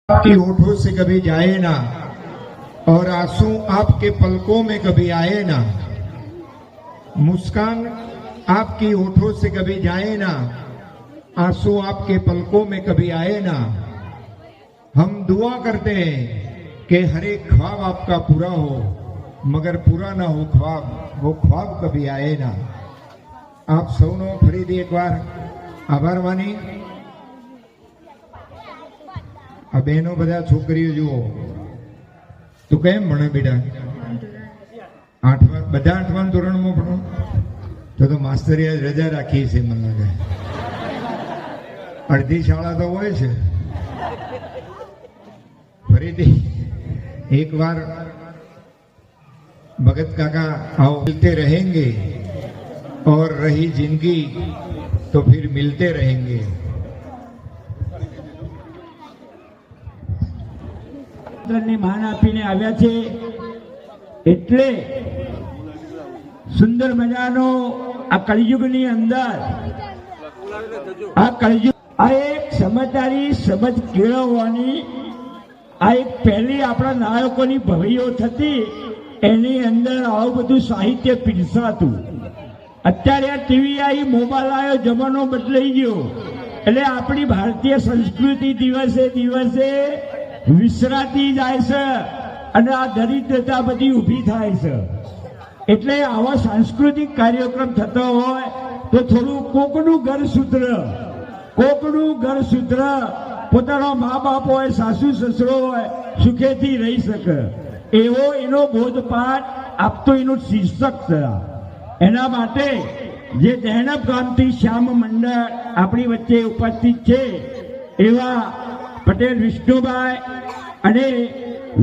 आपकी होठों से कभी जाए ना और आंसू आपके पलकों में कभी आए ना, मुस्कान आपकी होठों से कभी जाए ना, आंसू आपके पलकों में कभी आए ना। हम दुआ करते हैं कि हर एक ख्वाब आपका पूरा हो, मगर पूरा ना हो ख्वाब, वो ख्वाब कभी आए ना। आप સૌનો ફરીથી એકવાર આભાર માની આ બહેનો બધા છોકરીઓ જુઓ તું કેમ ભણે બેટા? બધા 8મા ધોરણમાં ભણો તો માસ્તરીએ રજા રાખી છે મને લાગે, અડધી શાળા તો હોય છે। ફરીથી એકવાર भगत काका आओ, मिलते रहेंगे और रही जिंदगी तो फिर मिलते रहेंगे। માન આપીને આવ્યા છે એટલે સુંદર મજાનો આ કળિયુગની અંદર આ કળિયુગ આ એક સમજદારી સમજ કેળવવાની આ એક પહેલી આપણા નાયકોની ભવ્યો થતી, એની અંદર આવું બધું સાહિત્ય પીરસાતું। અત્યારે આ ટીવી આવી, મોબાઈલ આવ્યો, જમાનો બદલાઈ ગયો એટલે આપણી ભારતીય સંસ્કૃતિ દિવસે દિવસે વિસરાતી જાય છે અને આ દરિદ્રતા બધી ઊભી થાય છે। એટલે આવા સાંસ્કૃતિક કાર્યક્રમ થતો હોય તો થોડું કોકનું ઘર સુધરે, પોતાનો મા બાપ હોય, સાસુ સસરો હોય, સુખેથી રહી શકે એવો એનો બોધપાઠ આપતો એનું શીર્ષક છે। એના માટે જે દહેણપ ગામથી શ્યામ મંડળ આપણી વચ્ચે ઉપસ્થિત છે એવા પટેલ વિષ્ણુભાઈ અને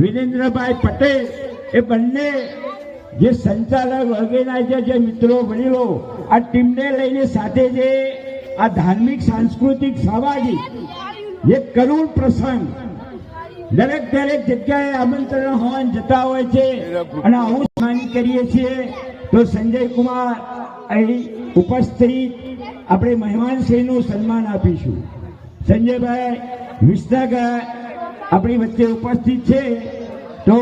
વિરેન્દ્રભાઈ પટેલ એ બંને જે સંચાલક ઓર્ગેનાઇઝર, જે મિત્રો વડીલો આ ટીમને લઈને સાથે જે આ ધાર્મિક, સાંસ્કૃતિક, સામાજિક જે કરુણ પ્રસંગ દરેક જગ્યાએ આમંત્રણ હોવા જતા હોય છે અને આવું સન્માન કરીએ છીએ। તો સંજય કુમાર અહીં ઉપસ્થિત આપણે મહેમાનશ્રીનું સન્માન આપીશું। સંજયભાઈ વિસનગર આપણી વચ્ચે ઉપસ્થિત છે તો